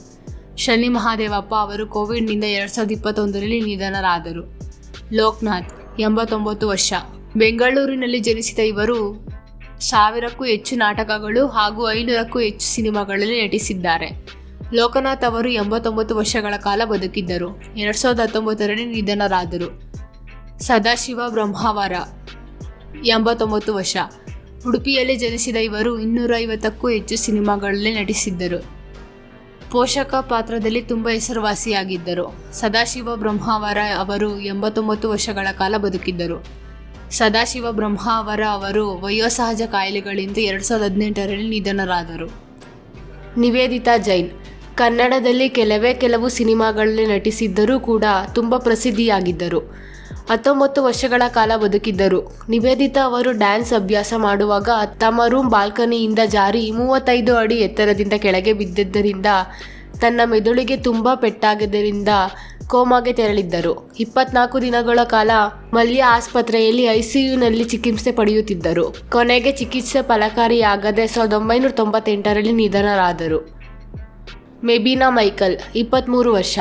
Speaker 1: ಶನಿ ಮಹಾದೇವಪ್ಪ ಅವರು ಕೋವಿಡ್ನಿಂದ 2021ರಲ್ಲಿ ನಿಧನರಾದರು. ಲೋಕನಾಥ್ 89 ವರ್ಷ. ಬೆಂಗಳೂರಿನಲ್ಲಿ ಜನಿಸಿದ ಇವರು 1000ಕ್ಕೂ ಹೆಚ್ಚು ನಾಟಕಗಳು ಹಾಗೂ 500ಕ್ಕೂ ಹೆಚ್ಚು ಸಿನಿಮಾಗಳಲ್ಲಿ ನಟಿಸಿದ್ದಾರೆ. ಲೋಕನಾಥ್ ಅವರು 89 ವರ್ಷಗಳ ಕಾಲ ಬದುಕಿದ್ದರು. 2019ರಲ್ಲಿ ನಿಧನರಾದರು. ಸದಾಶಿವ ಬ್ರಹ್ಮಾವರ 89 ವರ್ಷ. ಉಡುಪಿಯಲ್ಲಿ ಜನಿಸಿದ ಇವರು 250ಕ್ಕೂ ಹೆಚ್ಚು ಸಿನಿಮಾಗಳಲ್ಲಿ ನಟಿಸಿದ್ದರು. ಪೋಷಕ ಪಾತ್ರದಲ್ಲಿ ತುಂಬ ಹೆಸರುವಾಸಿಯಾಗಿದ್ದರು. ಸದಾಶಿವ ಬ್ರಹ್ಮಾವರ ಅವರು 89 ವರ್ಷಗಳ ಕಾಲ ಬದುಕಿದ್ದರು. ಸದಾಶಿವ ಬ್ರಹ್ಮಾವರ ಅವರು ವಯೋಸಹಜ ಕಾಯಿಲೆಗಳಿಂದ 2018ರಲ್ಲಿ ನಿಧನರಾದರು. ನಿವೇದಿತಾ ಜೈನ್ ಕನ್ನಡದಲ್ಲಿ ಕೆಲವು ಸಿನಿಮಾಗಳಲ್ಲಿ ನಟಿಸಿದ್ದರೂ ಕೂಡ ತುಂಬ ಪ್ರಸಿದ್ಧಿಯಾಗಿದ್ದರು. 19 ವರ್ಷಗಳ ಕಾಲ ಬದುಕಿದ್ದರು. ನಿವೇದಿತಾ ಅವರು ಡ್ಯಾನ್ಸ್ ಅಭ್ಯಾಸ ಮಾಡುವಾಗ ತಮ್ಮ ರೂಮ್ ಬಾಲ್ಕನಿಯಿಂದ ಜಾರಿ 35 ಅಡಿ ಎತ್ತರದಿಂದ ಕೆಳಗೆ ಬಿದ್ದಿದ್ದರಿಂದ ತನ್ನ ಮೆದುಳಿಗೆ ತುಂಬ ಪೆಟ್ಟಾಗಿದ್ದರಿಂದ ಕೋಮಾಗೆ ತೆರಳಿದ್ದರು. 24 ದಿನಗಳ ಕಾಲ ಮಲ್ಯ ಆಸ್ಪತ್ರೆಯಲ್ಲಿ ICUನಲ್ಲಿ ಚಿಕಿತ್ಸೆ ಪಡೆಯುತ್ತಿದ್ದರು. ಕೊನೆಗೆ ಚಿಕಿತ್ಸೆ ಫಲಕಾರಿಯಾಗದೆ 1998ರಲ್ಲಿ ನಿಧನರಾದರು. ಮೆಬಿನಾ ಮೈಕಲ್ 23 ವರ್ಷ.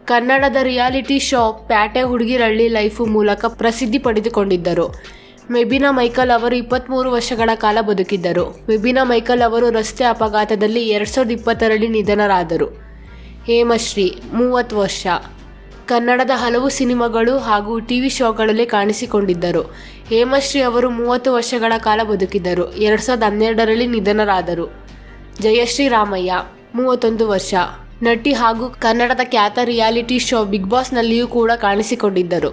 Speaker 1: ಕನ್ನಡದ ರಿಯಾಲಿಟಿ ಶೋ ಪ್ಯಾಟೆ ಹುಡುಗಿರಳ್ಳಿ ಲೈಫು ಮೂಲಕ ಪ್ರಸಿದ್ಧಿ ಪಡೆದುಕೊಂಡಿದ್ದರು. ಮೆಬಿನಾ ಮೈಕಲ್ ಅವರು 23 ವರ್ಷಗಳ ಕಾಲ ಬದುಕಿದ್ದರು. ಮೆಬಿನಾ ಮೈಕಲ್ ಅವರು ರಸ್ತೆ ಅಪಘಾತದಲ್ಲಿ 2020ರಲ್ಲಿ ನಿಧನರಾದರು. ಹೇಮಶ್ರೀ 30 ವರ್ಷ. ಕನ್ನಡದ ಹಲವು ಸಿನಿಮಾಗಳು ಹಾಗೂ TV ಶೋಗಳಲ್ಲಿ ಕಾಣಿಸಿಕೊಂಡಿದ್ದರು. ಹೇಮಶ್ರೀ ಅವರು 30 ವರ್ಷಗಳ ಕಾಲ ಬದುಕಿದ್ದರು. 2012ರಲ್ಲಿ ನಿಧನರಾದರು. ಜಯಶ್ರೀ ರಾಮಯ್ಯ 31 ವರ್ಷ. ನಟಿ ಹಾಗೂ ಕನ್ನಡದ ಖ್ಯಾತ ರಿಯಾಲಿಟಿ ಶೋ ಬಿಗ್ ಬಾಸ್ನಲ್ಲಿಯೂ ಕೂಡ ಕಾಣಿಸಿಕೊಂಡಿದ್ದರು.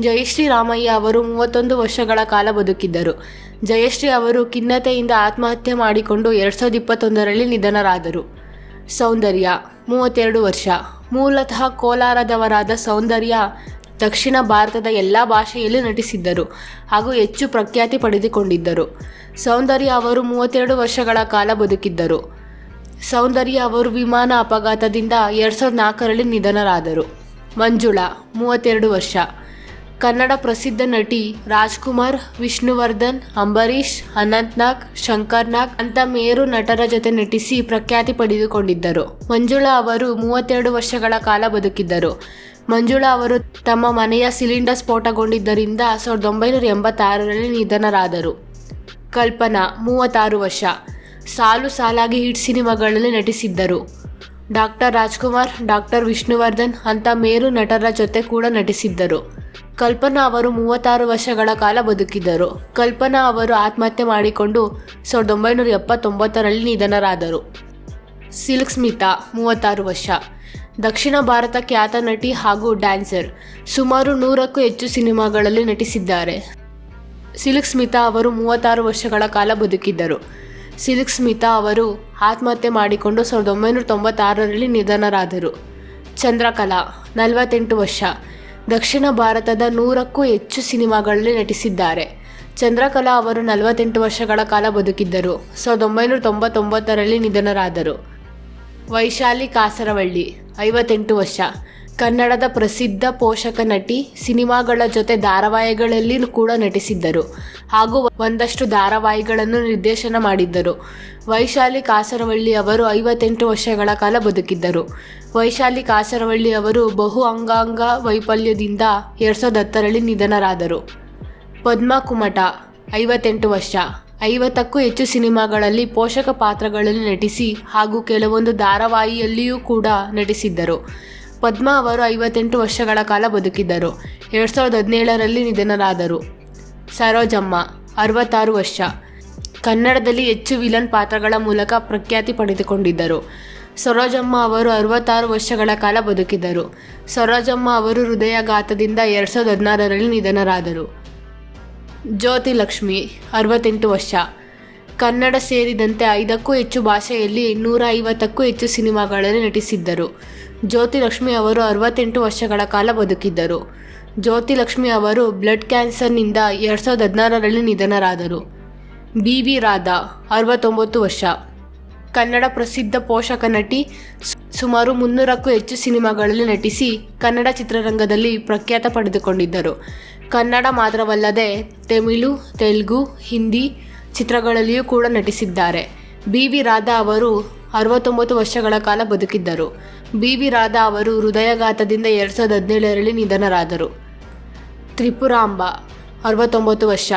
Speaker 1: ಜಯಶ್ರೀ ರಾಮಯ್ಯ ಅವರು 31 ವರ್ಷಗಳ ಕಾಲ ಬದುಕಿದ್ದರು. ಜಯಶ್ರೀ ಅವರು ಖಿನ್ನತೆಯಿಂದ ಆತ್ಮಹತ್ಯೆ ಮಾಡಿಕೊಂಡು 2021ರಲ್ಲಿ ನಿಧನರಾದರು. ಸೌಂದರ್ಯ 32 ವರ್ಷ. ಮೂಲತಃ ಕೋಲಾರದವರಾದ ಸೌಂದರ್ಯ ದಕ್ಷಿಣ ಭಾರತದ ಎಲ್ಲ ಭಾಷೆಯಲ್ಲೂ ನಟಿಸಿದ್ದರು ಹಾಗೂ ಹೆಚ್ಚು ಪ್ರಖ್ಯಾತಿ ಪಡೆದುಕೊಂಡಿದ್ದರು. ಸೌಂದರ್ಯ ಅವರು 32 ವರ್ಷಗಳ ಕಾಲ ಬದುಕಿದ್ದರು. ಸೌಂದರ್ಯ ಅವರು ವಿಮಾನ ಅಪಘಾತದಿಂದ 2004ರಲ್ಲಿ ನಿಧನರಾದರು. ಮಂಜುಳಾ 32 ವರ್ಷ. ಕನ್ನಡ ಪ್ರಸಿದ್ಧ ನಟಿ ರಾಜ್ಕುಮಾರ್, ವಿಷ್ಣುವರ್ಧನ್, ಅಂಬರೀಷ್, ಅನಂತ್ನಾಗ್, ಶಂಕರ್ನಾಗ್ ಅಂತ ಮೇರು ನಟರ ಜೊತೆ ನಟಿಸಿ ಪ್ರಖ್ಯಾತಿ ಪಡೆದುಕೊಂಡಿದ್ದರು. ಮಂಜುಳಾ ಅವರು 32 ವರ್ಷಗಳ ಕಾಲ ಬದುಕಿದ್ದರು. ಮಂಜುಳಾ ಅವರು ತಮ್ಮ ಮನೆಯ ಸಿಲಿಂಡರ್ ಸ್ಫೋಟಗೊಂಡಿದ್ದರಿಂದ 1986ರಲ್ಲಿ ನಿಧನರಾದರು. ಕಲ್ಪನಾ 36 ವರ್ಷ. ಸಾಲು ಸಾಲಾಗಿ ಹಿಟ್ ಸಿನಿಮಾಗಳಲ್ಲಿ ನಟಿಸಿದ್ದರು. ಡಾಕ್ಟರ್ ರಾಜ್ಕುಮಾರ್, ಡಾಕ್ಟರ್ ವಿಷ್ಣುವರ್ಧನ್ ಅಂತ ಮೇರು ನಟರ ಜೊತೆ ಕೂಡ ನಟಿಸಿದ್ದರು. ಕಲ್ಪನಾ ಅವರು 36 ವರ್ಷಗಳ ಕಾಲ ಬದುಕಿದ್ದರು. ಕಲ್ಪನಾ ಅವರು ಆತ್ಮಹತ್ಯೆ ಮಾಡಿಕೊಂಡು 1979ರಲ್ಲಿ ನಿಧನರಾದರು. ಸಿಲ್ಕ್ ಸ್ಮಿತಾ 36 ವರ್ಷ. ದಕ್ಷಿಣ ಭಾರತ ಖ್ಯಾತ ನಟಿ ಹಾಗೂ ಡ್ಯಾನ್ಸರ್. ಸುಮಾರು 100ಕ್ಕೂ ಹೆಚ್ಚು ಸಿನಿಮಾಗಳಲ್ಲಿ ನಟಿಸಿದ್ದಾರೆ. ಸಿಲ್ಕ್ ಸ್ಮಿತಾ ಅವರು 36 ವರ್ಷಗಳ ಕಾಲ ಬದುಕಿದ್ದರು. ಸಿಲ್ಕ್ ಸ್ಮಿತಾ ಅವರು ಆತ್ಮಹತ್ಯೆ ಮಾಡಿಕೊಂಡು 1996ರಲ್ಲಿ ನಿಧನರಾದರು. ಚಂದ್ರಕಲಾ 48 ವರ್ಷ. ದಕ್ಷಿಣ ಭಾರತದ 100ಕ್ಕೂ ಹೆಚ್ಚು ಸಿನಿಮಾಗಳಲ್ಲಿ ನಟಿಸಿದ್ದಾರೆ. ಚಂದ್ರಕಲಾ ಅವರು 48 ವರ್ಷಗಳ ಕಾಲ ಬದುಕಿದ್ದರು. 1999ರಲ್ಲಿ ನಿಧನರಾದರು. ವೈಶಾಲಿ ಕಾಸರವಳ್ಳಿ 58 ವರ್ಷ. ಕನ್ನಡದ ಪ್ರಸಿದ್ಧ ಪೋಷಕ ನಟಿ. ಸಿನಿಮಾಗಳ ಜೊತೆ ಧಾರಾವಾಹಿಗಳಲ್ಲಿ ಕೂಡ ನಟಿಸಿದ್ದರು ಹಾಗೂ ಒಂದಷ್ಟು ಧಾರಾವಾಹಿಗಳನ್ನು ನಿರ್ದೇಶನ ಮಾಡಿದ್ದರು. ವೈಶಾಲಿ ಕಾಸರವಳ್ಳಿ ಅವರು 58 ವರ್ಷಗಳ ಕಾಲ ಬದುಕಿದ್ದರು. ವೈಶಾಲಿ ಕಾಸರವಳ್ಳಿ ಅವರು ಬಹು ಅಂಗಾಂಗ ವೈಫಲ್ಯದಿಂದ 2010ರಲ್ಲಿ ನಿಧನರಾದರು. ಪದ್ಮಾ ಕುಮಟ 58 ವರ್ಷ. 50ಕ್ಕೂ ಹೆಚ್ಚು ಸಿನಿಮಾಗಳಲ್ಲಿ ಪೋಷಕ ಪಾತ್ರಗಳಲ್ಲಿ ನಟಿಸಿ ಹಾಗೂ ಕೆಲವೊಂದು ಧಾರಾವಾಹಿಯಲ್ಲಿಯೂ ಕೂಡ ನಟಿಸಿದ್ದರು. ಪದ್ಮಾ ಅವರು 58 ವರ್ಷಗಳ ಕಾಲ ಬದುಕಿದ್ದರು. 2017ರಲ್ಲಿ ನಿಧನರಾದರು. ಸರೋಜಮ್ಮ 66 ವರ್ಷ. ಕನ್ನಡದಲ್ಲಿ ಹೆಚ್ಚು ವಿಲನ್ ಪಾತ್ರಗಳ ಮೂಲಕ ಪ್ರಖ್ಯಾತಿ ಪಡೆದುಕೊಂಡಿದ್ದರು. ಸರೋಜಮ್ಮ ಅವರು 66 ವರ್ಷಗಳ ಕಾಲ ಬದುಕಿದ್ದರು. ಸರೋಜಮ್ಮ ಅವರು ಹೃದಯಾಘಾತದಿಂದ 2016ರಲ್ಲಿ ನಿಧನರಾದರು. ಜ್ಯೋತಿ ಲಕ್ಷ್ಮಿ 68 ವರ್ಷ. ಕನ್ನಡ ಸೇರಿದಂತೆ 5ಕ್ಕೂ ಹೆಚ್ಚು ಭಾಷೆಯಲ್ಲಿ 150ಕ್ಕೂ ಹೆಚ್ಚು ಸಿನಿಮಾಗಳಲ್ಲಿ ನಟಿಸಿದ್ದರು. ಜ್ಯೋತಿ ಲಕ್ಷ್ಮಿ ಅವರು 68 ವರ್ಷಗಳ ಕಾಲ ಬದುಕಿದ್ದರು. ಜ್ಯೋತಿ ಲಕ್ಷ್ಮಿ ಅವರು ಬ್ಲಡ್ ಕ್ಯಾನ್ಸರ್ನಿಂದ 2016ರಲ್ಲಿ ನಿಧನರಾದರು. ಬಿ ರಾಧಾ 69 ವರ್ಷ. ಕನ್ನಡ ಪ್ರಸಿದ್ಧ ಪೋಷಕ ನಟಿ. ಸುಮಾರು 300ಕ್ಕೂ ಹೆಚ್ಚು ಸಿನಿಮಾಗಳಲ್ಲಿ ನಟಿಸಿ ಕನ್ನಡ ಚಿತ್ರರಂಗದಲ್ಲಿ ಪ್ರಖ್ಯಾತ ಪಡೆದುಕೊಂಡಿದ್ದರು. ಕನ್ನಡ ಮಾತ್ರವಲ್ಲದೆ ತಮಿಳು, ತೆಲುಗು, ಹಿಂದಿ ಚಿತ್ರಗಳಲ್ಲಿಯೂ ಕೂಡ ನಟಿಸಿದ್ದಾರೆ. ಬಿ ರಾಧಾ ಅವರು 69 ವರ್ಷಗಳ ಕಾಲ ಬದುಕಿದ್ದರು. ಬಿ ರಾಧಾ ಅವರು ಹೃದಯಾಘಾತದಿಂದ 2017ರಲ್ಲಿ ನಿಧನರಾದರು. ತ್ರಿಪುರಾಂಬ 69 ವರ್ಷ.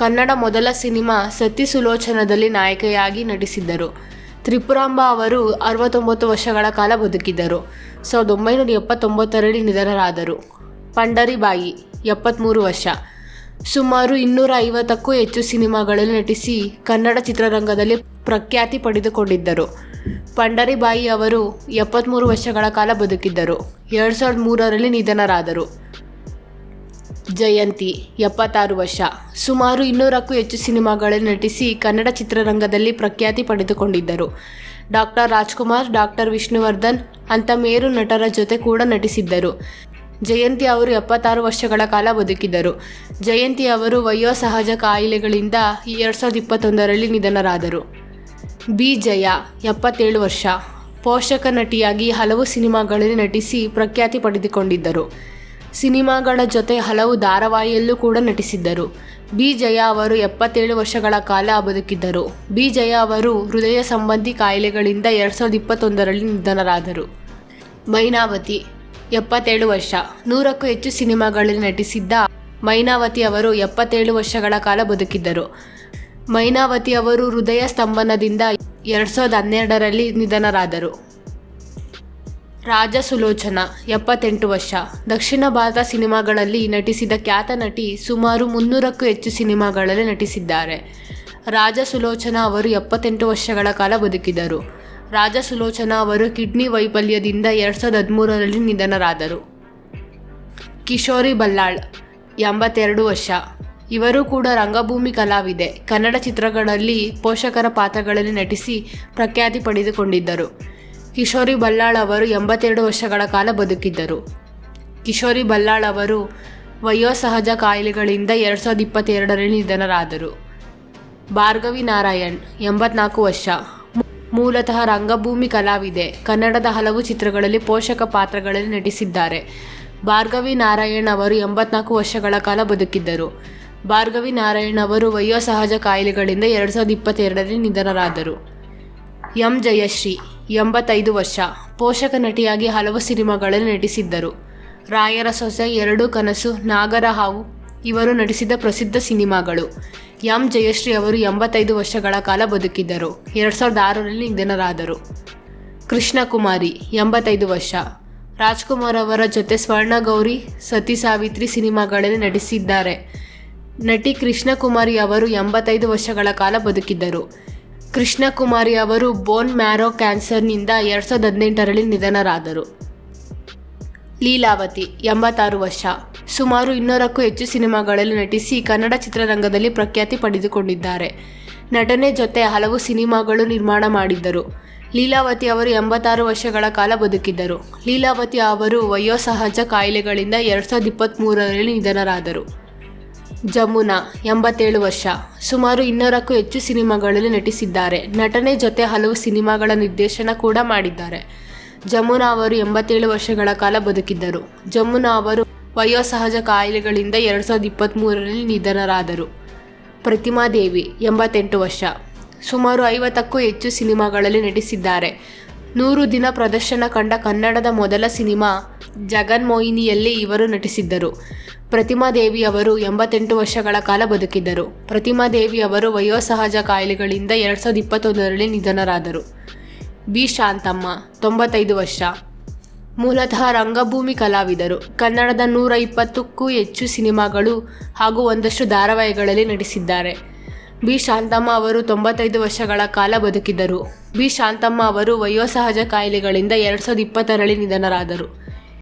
Speaker 1: ಕನ್ನಡ ಮೊದಲ ಸಿನಿಮಾ ಸತಿ ಸುಲೋಚನದಲ್ಲಿ ನಾಯಕಿಯಾಗಿ ನಟಿಸಿದ್ದರು. ತ್ರಿಪುರಾಂಬ ಅವರು 69 ವರ್ಷಗಳ ಕಾಲ ಬದುಕಿದ್ದರು. 1979ರಲ್ಲಿ ನಿಧನರಾದರು. ಪಂಡರಿಬಾಯಿ 73 ವರ್ಷ. ಸುಮಾರು 250ಕ್ಕೂ ಹೆಚ್ಚು ಸಿನಿಮಾಗಳಲ್ಲಿ ನಟಿಸಿ ಕನ್ನಡ ಚಿತ್ರರಂಗದಲ್ಲಿ ಪ್ರಖ್ಯಾತಿ ಪಡೆದುಕೊಂಡಿದ್ದರು. ಪಂಡರಿಬಾಯಿ ಅವರು 73 ವರ್ಷಗಳ ಕಾಲ ಬದುಕಿದ್ದರು. 2003ರಲ್ಲಿ ನಿಧನರಾದರು. ಜಯಂತಿ 76 ವರ್ಷ. ಸುಮಾರು 200ಕ್ಕೂ ಹೆಚ್ಚು ಸಿನಿಮಾಗಳಲ್ಲಿ ನಟಿಸಿ ಕನ್ನಡ ಚಿತ್ರರಂಗದಲ್ಲಿ ಪ್ರಖ್ಯಾತಿ ಪಡೆದುಕೊಂಡಿದ್ದರು. ಡಾಕ್ಟರ್ ರಾಜ್ಕುಮಾರ್, ಡಾಕ್ಟರ್ ವಿಷ್ಣುವರ್ಧನ್ ಅಂತ ಮೇರು ನಟರ ಜೊತೆ ಕೂಡ ನಟಿಸಿದ್ದರು. ಜಯಂತಿ ಅವರು 76 ವರ್ಷಗಳ ಕಾಲ ಬದುಕಿದ್ದರು. ಜಯಂತಿ ಅವರು ವಯೋಸಹಜ ಕಾಯಿಲೆಗಳಿಂದ 2021ರಲ್ಲಿ ನಿಧನರಾದರು. ಬಿ ಜಯ 77 ವರ್ಷ. ಪೋಷಕ ನಟಿಯಾಗಿ ಹಲವು ಸಿನಿಮಾಗಳಲ್ಲಿ ನಟಿಸಿ ಪ್ರಖ್ಯಾತಿ ಪಡೆದುಕೊಂಡಿದ್ದರು. ಸಿನಿಮಾಗಳ ಜೊತೆ ಹಲವು ಧಾರಾವಾಹಿಯಲ್ಲೂ ಕೂಡ ನಟಿಸಿದ್ದರು. ಬಿ ಜಯ ಅವರು 77 ವರ್ಷಗಳ ಕಾಲ ಬದುಕಿದ್ದರು. ಬಿ ಜಯ ಅವರು ಹೃದಯ ಸಂಬಂಧಿ ಕಾಯಿಲೆಗಳಿಂದ 2021ರಲ್ಲಿ ನಿಧನರಾದರು. ಮೈನಾವತಿ 77 ವರ್ಷ. 100ಕ್ಕೂ ಹೆಚ್ಚು ಸಿನಿಮಾಗಳಲ್ಲಿ ನಟಿಸಿದ್ದ ಮೈನಾವತಿ ಅವರು 77 ವರ್ಷಗಳ ಕಾಲ ಬದುಕಿದ್ದರು. ಮೈನಾವತಿ ಅವರು ಹೃದಯ ಸ್ತಂಭನದಿಂದ 2012ರಲ್ಲಿ ನಿಧನರಾದರು. ರಾಜ ಸುಲೋಚನಾ 78 ವರ್ಷ. ದಕ್ಷಿಣ ಭಾರತ ಸಿನಿಮಾಗಳಲ್ಲಿ ನಟಿಸಿದ ಖ್ಯಾತ ನಟಿ. ಸುಮಾರು 300ಕ್ಕೂ ಹೆಚ್ಚು ಸಿನಿಮಾಗಳಲ್ಲಿ ನಟಿಸಿದ್ದಾರೆ. ರಾಜ ಸುಲೋಚನಾ ಅವರು 78 ವರ್ಷಗಳ ಕಾಲ ಬದುಕಿದರು. ರಾಜ ಸುಲೋಚನಾ ಅವರು ಕಿಡ್ನಿ ವೈಫಲ್ಯದಿಂದ 2013ರಲ್ಲಿ ನಿಧನರಾದರು. ಕಿಶೋರಿ ಬಲ್ಲಾಳ್ 82 ವರ್ಷ. ಇವರು ಕೂಡ ರಂಗಭೂಮಿ ಕಲಾವಿದೆ. ಕನ್ನಡ ಚಿತ್ರಗಳಲ್ಲಿ ಪೋಷಕರ ಪಾತ್ರಗಳಲ್ಲಿ ನಟಿಸಿ ಪ್ರಖ್ಯಾತಿ ಪಡೆದುಕೊಂಡಿದ್ದರು. ಕಿಶೋರಿ ಬಲ್ಲಾಳ್ ಅವರು 82 ವರ್ಷಗಳ ಕಾಲ ಬದುಕಿದ್ದರು. ಕಿಶೋರಿ ಬಲ್ಲಾಳ್ ಅವರು ವಯೋಸಹಜ ಕಾಯಿಲೆಗಳಿಂದ 2022ರಲ್ಲಿ ನಿಧನರಾದರು. ಭಾರ್ಗವಿ ನಾರಾಯಣ್ 84 ವರ್ಷ. ಮೂಲತಃ ರಂಗಭೂಮಿ ಕಲಾವಿದೆ. ಕನ್ನಡದ ಹಲವು ಚಿತ್ರಗಳಲ್ಲಿ ಪೋಷಕ ಪಾತ್ರಗಳಲ್ಲಿ ನಟಿಸಿದ್ದಾರೆ. ಭಾರ್ಗವಿ ನಾರಾಯಣ್ ಅವರು 84 ವರ್ಷಗಳ ಕಾಲ ಬದುಕಿದ್ದರು. ಭಾರ್ಗವಿ ನಾರಾಯಣ್ ಅವರು ವಯೋಸಹಜ ಕಾಯಿಲೆಗಳಿಂದ 2022ರಲ್ಲಿ ನಿಧನರಾದರು. ಎಂ ಜಯಶ್ರೀ 85 ವರ್ಷ. ಪೋಷಕ ನಟಿಯಾಗಿ ಹಲವು ಸಿನಿಮಾಗಳಲ್ಲಿ ನಟಿಸಿದ್ದರು. ರಾಯರ ಸೊಸೆ, 2 ಕನಸು, ನಾಗರ ಹಾವು ಇವರು ನಟಿಸಿದ ಪ್ರಸಿದ್ಧ ಸಿನಿಮಾಗಳು. ಎಂ ಜಯಶ್ರೀ ಅವರು 85 ವರ್ಷಗಳ ಕಾಲ ಬದುಕಿದ್ದರು. 2006ರಲ್ಲಿ ನಿಧನರಾದರು. ಕೃಷ್ಣಕುಮಾರಿ 85 ವರ್ಷ. ರಾಜ್ಕುಮಾರ್ ಅವರ ಜೊತೆ ಸ್ವರ್ಣಗೌರಿ, ಸತಿ ಸಾವಿತ್ರಿ ಸಿನಿಮಾಗಳಲ್ಲಿ ನಟಿಸಿದ್ದಾರೆ. ನಟಿ ಕೃಷ್ಣಕುಮಾರಿ ಅವರು 85 ವರ್ಷಗಳ ಕಾಲ ಬದುಕಿದ್ದರು. ಕೃಷ್ಣಕುಮಾರಿ ಅವರು ಬೋನ್ ಮ್ಯಾರೋ ಕ್ಯಾನ್ಸರ್ನಿಂದ 2018ರಲ್ಲಿ ನಿಧನರಾದರು. ಲೀಲಾವತಿ 86 ವರ್ಷ. ಸುಮಾರು 200ಕ್ಕೂ ಹೆಚ್ಚು ಸಿನಿಮಾಗಳಲ್ಲಿ ನಟಿಸಿ ಕನ್ನಡ ಚಿತ್ರರಂಗದಲ್ಲಿ ಪ್ರಖ್ಯಾತಿ ಪಡೆದುಕೊಂಡಿದ್ದಾರೆ. ನಟನೆ ಜೊತೆ ಹಲವು ಸಿನಿಮಾಗಳು ನಿರ್ಮಾಣ ಮಾಡಿದ್ದರು. ಲೀಲಾವತಿ ಅವರು 86 ವರ್ಷಗಳ ಕಾಲ ಬದುಕಿದ್ದರು. ಲೀಲಾವತಿ ಅವರು ವಯೋಸಹಜ ಕಾಯಿಲೆಗಳಿಂದ 2023ರಲ್ಲಿ ನಿಧನರಾದರು. ಜಮುನಾ 87 ವರ್ಷ. ಸುಮಾರು 200ಕ್ಕೂ ಹೆಚ್ಚು ಸಿನಿಮಾಗಳಲ್ಲಿ ನಟಿಸಿದ್ದಾರೆ. ನಟನೆ ಜೊತೆ ಹಲವು ಸಿನಿಮಾಗಳ ನಿರ್ದೇಶನ ಕೂಡ ಮಾಡಿದ್ದಾರೆ. ಜಮುನಾ ಅವರು 87 ವರ್ಷಗಳ ಕಾಲ ಬದುಕಿದ್ದರು. ಜಮುನಾ ಅವರು ವಯೋಸಹಜ ಕಾಯಿಲೆಗಳಿಂದ 2023ರಲ್ಲಿ ನಿಧನರಾದರು. ಪ್ರತಿಮಾ ದೇವಿ 88 ವರ್ಷ. ಸುಮಾರು 50ಕ್ಕೂ ಹೆಚ್ಚು ಸಿನಿಮಾಗಳಲ್ಲಿ ನಟಿಸಿದ್ದಾರೆ. 100 ದಿನ ಪ್ರದರ್ಶನ ಕಂಡ ಕನ್ನಡದ ಮೊದಲ ಸಿನಿಮಾ ಜಗನ್ಮೋಹಿನಿಯಲ್ಲಿ ಇವರು ನಟಿಸಿದ್ದರು. ಪ್ರತಿಮಾ ದೇವಿ ಅವರು 88 ವರ್ಷಗಳ ಕಾಲ ಬದುಕಿದ್ದರು. ಪ್ರತಿಮಾ ದೇವಿ ಅವರು ವಯೋಸಹಜ ಕಾಯಿಲೆಗಳಿಂದ 2021ರಲ್ಲಿ ನಿಧನರಾದರು. ಬಿ. ಶಾಂತಮ್ಮ 95 ವರ್ಷ. ಮೂಲತಃ ರಂಗಭೂಮಿ ಕಲಾವಿದರು. ಕನ್ನಡದ 120ಕ್ಕೂ ಹೆಚ್ಚು ಸಿನಿಮಾಗಳು ಹಾಗೂ ಒಂದಷ್ಟು ಧಾರಾವಾಹಿಗಳಲ್ಲಿ ನಟಿಸಿದ್ದಾರೆ. ಬಿ. ಶಾಂತಮ್ಮ ಅವರು 95 ವರ್ಷಗಳ ಕಾಲ ಬದುಕಿದ್ದರು. ಬಿ. ಶಾಂತಮ್ಮ ಅವರು ವಯೋಸಹಜ ಕಾಯಿಲೆಗಳಿಂದ 2020ರಲ್ಲಿ ನಿಧನರಾದರು.